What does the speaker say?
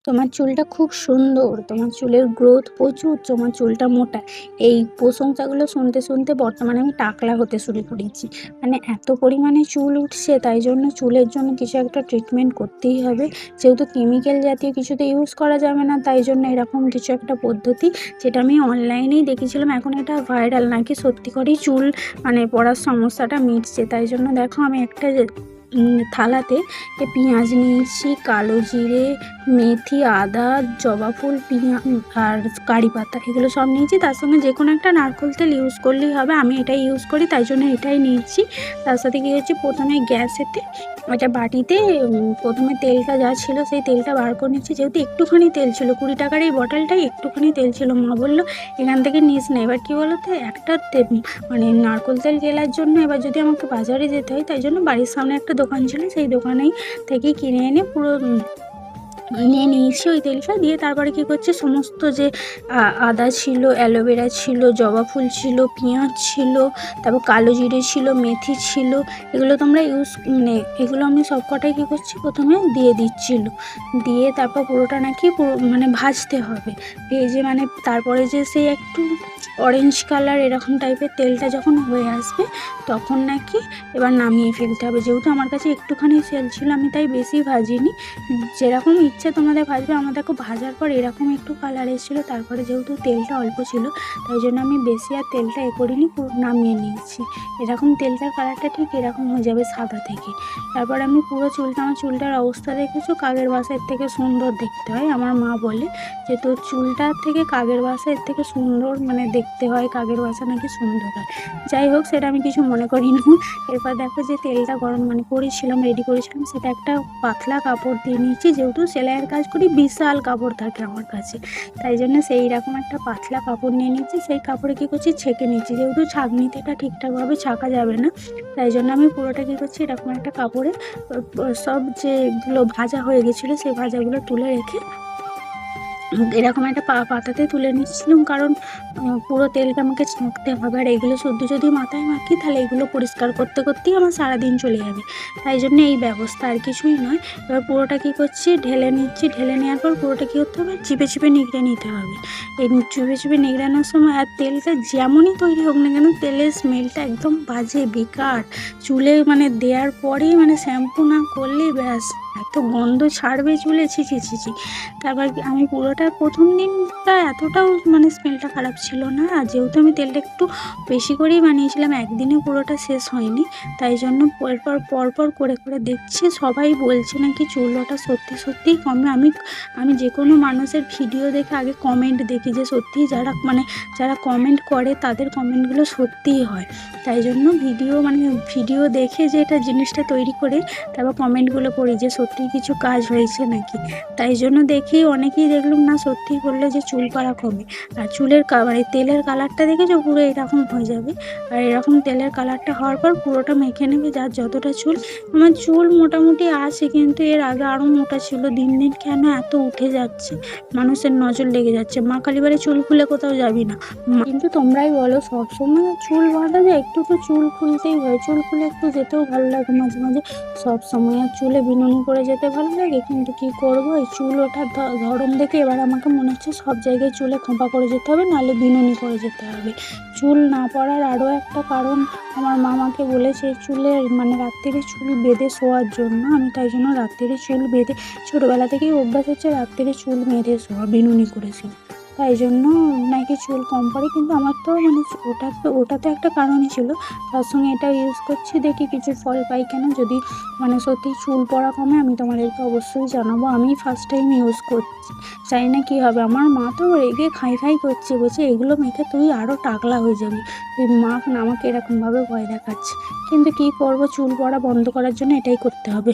তোমার চুলটা খুব সুন্দর, তোমার চুলের গ্রোথ প্রচুর, তোমার চুলটা মোটা। এই প্রশংসাগুলো শুনতে শুনতে বর্তমানে আমি টাকলা হতে শুরু করেছি। মানে এত পরিমাণে চুল উঠছে, তাই জন্য চুলের জন্য কিছু একটা ট্রিটমেন্ট করতেই হবে। যেহেতু কেমিক্যাল জাতীয় কিছুতে ইউজ করা যাবে না, তাই জন্য এরকম কিছু একটা পদ্ধতি, যেটা আমি অনলাইনেই দেখেছিলাম। এখন এটা ভাইরাল, নাকি সত্যি করেই চুল মানে পড়ার সমস্যাটা মিটছে। তাই জন্য দেখো আমি একটা থালাতে পেঁয়াজ নিয়েছি, কালো জিরে, মেথি, আদা, জবা ফুল, আর কারি পাতা, এগুলো সব নিয়েছি। তার সঙ্গে যে কোনো একটা নারকেল তেল ইউজ করলেই হবে। আমি এটাই ইউজ করি, তাই জন্য এটাই নিয়েছি। তার সাথে কী হচ্ছে, প্রথমে গ্যাসেতে একটা বাটিতে প্রথমে তেলটা যা ছিল সেই তেলটা বার করে নিচ্ছি। যেহেতু একটুখানি তেল ছিল, 20 টাকার এই বটলটাই একটুখানি তেল ছিল। মা বললো এখান থেকে নিস না। এবার কী বলো তো, একটা মানে নারকেল তেল কেনার জন্য এবার যদি আমাকে বাজারে যেতে হয়, তাই জন্য বাড়ির সামনে একটা দোকান ছিল, সেই দোকানেই থেকে কিনে এনে পুরো নিয়ে নিয়েছি ওই তেলটা। দিয়ে তারপরে কী করছি, সমস্ত যে আদা ছিল, অ্যালোভেরা ছিল, জবা ফুল ছিল, পেঁয়াজ ছিল, তারপর কালো জিরে ছিল, মেথি ছিল, এগুলো তোমরা এগুলো আমি সব কটাই কী করছি, প্রথমে দিয়ে দিচ্ছিল। দিয়ে তারপর পুরোটা নাকি মানে ভাজতে হবে। ভেজে মানে তারপরে যে সেই একটু অরেঞ্জ কালার এরকম টাইপের তেলটা যখন হয়ে আসবে, তখন নাকি এবার নামিয়ে ফেলতে হবে। যেহেতু আমার কাছে একটুখানি তেল ছিল, আমি তাই বেশি ভাজিনি। যেরকম ইচ্ছে তোমাদের ভাজবে। আমাদেরকে ভাজার পর এরকম একটু কালার এসেছিলো। তারপরে যেহেতু তেলটা অল্প ছিল, তাই জন্য আমি বেশি আর তেলটা করিনি, পুরো নামিয়ে নিয়েছি। এরকম তেলটার কালারটা ঠিক এরকম হয়ে যাবে সাদা থেকে। তারপর আমি পুরো আমার চুলটার অবস্থা দেখেছো, কাকের বাসার থেকে সুন্দর দেখতে হয়। আমার মা বলে যে তোর চুলটার থেকে কাকের বাসা এর থেকে সুন্দর মানে দেখতে হয়, কাকের বাসা নাকি সুন্দর হয়। যাই হোক, সেটা আমি কিছু মনে করি না। এরপর দেখো যে তেলটা গরম করেছিলাম, রেডি করেছিলাম, সেটা একটা পাতলা কাপড় দিয়ে নিয়েছি। যেহেতু সেলাইয়ের কাজ করি, বিশাল কাপড় থাকে আমার কাছে, তাই জন্য সেই রকম একটা পাতলা কাপড় নিয়ে নিয়েছি। সেই কাপড়ে কী করছি, ছেঁকে নিচ্ছি। যেহেতু ছাঁকনিতে এটা ঠিকঠাকভাবে ছাঁকা যাবে না, তাই জন্য আমি পুরোটা কী করছি, এরকম একটা কাপড়ে সব যেগুলো ভাজা হয়ে গেছিলো সেই ভাজাগুলো তুলে রেখে এরকম একটা পাতাতে তুলে নিচ্ছিলাম। কারণ পুরো তেলটা আমাকে ছাঁকতে হবে, আর এগুলো শুদ্ধ যদি মাথায় মাখি, তাহলে এগুলো পরিষ্কার করতে করতেই আমার সারাদিন চলে যাবে। তাই জন্য এই ব্যবস্থা, আর কিছুই নয়। এবার পুরোটা কী করছি, ঢেলে নিচ্ছি। ঢেলে নেওয়ার পর পুরোটা কী করতে হবে, চিপে চিপে নিগড়ে নিতে হবে। এই চিপে চিপে নিগড়ানোর সময় আর তেলটা যেমনই তৈরি হোক না কেন, তেলের স্মেলটা একদম বাজে, বেকার। চুলে মানে দেওয়ার পরেই মানে শ্যাম্পু না করলেই ব্যাস এত গন্ধ ছাড়বে চুলে, ছি ছি ছি ছি। তারপর আমি পুরোটা প্রথম দিনটা এতটাও মানে স্মেলটা খারাপ ছিল না। আর যেহেতু আমি তেলটা একটু বেশি করেই বানিয়েছিলাম, একদিনে পুরোটা শেষ হয়নি, তাই জন্য পরপর করে করে দেখছি। সবাই বলছে নাকি চুল ওঠা সত্যি সত্যিই কমে। আমি যে কোনো মানুষের ভিডিও দেখে আগে কমেন্ট দেখি, যে সত্যিই যারা কমেন্ট করে তাদের কমেন্টগুলো সত্যিই হয়। তাই জন্য ভিডিও দেখে যে এটা জিনিসটা তৈরি করে তারপর কমেন্টগুলো করি যে সত্যিই কিছু কাজ হয়েছে নাকি। তাই জন্য দেখি অনেকেই দেখলাম না, সত্যিই বললো যে চুল পাড়া কমে। আর চুলের মানে তেলের কালারটা দেখেছো, পুরো এরকম হয়ে যাবে। আর এরকম তেলের কালারটা হওয়ার পর পুরোটা মেখে নেবে, যার যতটা চুল। আমার চুল মোটামুটি আছে, কিন্তু এর আগে আরও মোটা ছিল। দিন দিন কেন এত উঠে যাচ্ছে, মানুষের নজর লেগে যাচ্ছে। মা কালীবাড়ি চুল খুলে কোথাও যাবি না। কিন্তু তোমরাই বলো, সবসময় চুল বাঁধা যায়? একটু তো চুল খুলতেই হয়। চুল খুলে একটু যেতেও ভালো লাগে মাঝে মাঝে। সব সময় আর চুলে বিনুনি করে যেতে ভালো লাগে, কিন্তু কী করবো, এই চুল ওঠার ধরন দেখে এবার আমাকে মনে হচ্ছে সব জায়গায় চুলে খোঁপা করে যেতে হবে, নাহলে বিনুনি করে যেতে হবে। চুল না পড়ার আরও একটা কারণ আমার মামাকে বলেছে, চুলের মানে রাত্রিরে চুল বেঁধে শোয়ার জন্য। আমি তাই জন্য রাত্রিরে চুল বেঁধে, ছোটোবেলা থেকেই অভ্যাস হচ্ছে রাত্রিরে চুল বেঁধে শোয়া, বিনুনি করেছি। তাই জন্য নাকি চুল কম পড়ে। কিন্তু আমার তো মানে ওটা তো একটা কারণই ছিল, তার সঙ্গে এটা ইউজ করছি, দেখি কিছু ফল পাই কেন। যদি মানে সত্যি চুল পড়া কমে, আমি তোমাদেরকে অবশ্যই জানাবো। আমি ফার্স্ট টাইম ইউজ করছি, জানি না কী হবে। আমার মা তো রেগে খাই করছে, বলছে এগুলো মেখে তুই আরও টাকলা হয়ে যাবি, তুই মাখ না। আমাকে এরকমভাবে ভয় দেখাচ্ছে, কিন্তু কী করবো, চুল পড়া বন্ধ করার জন্য এটাই করতে হবে।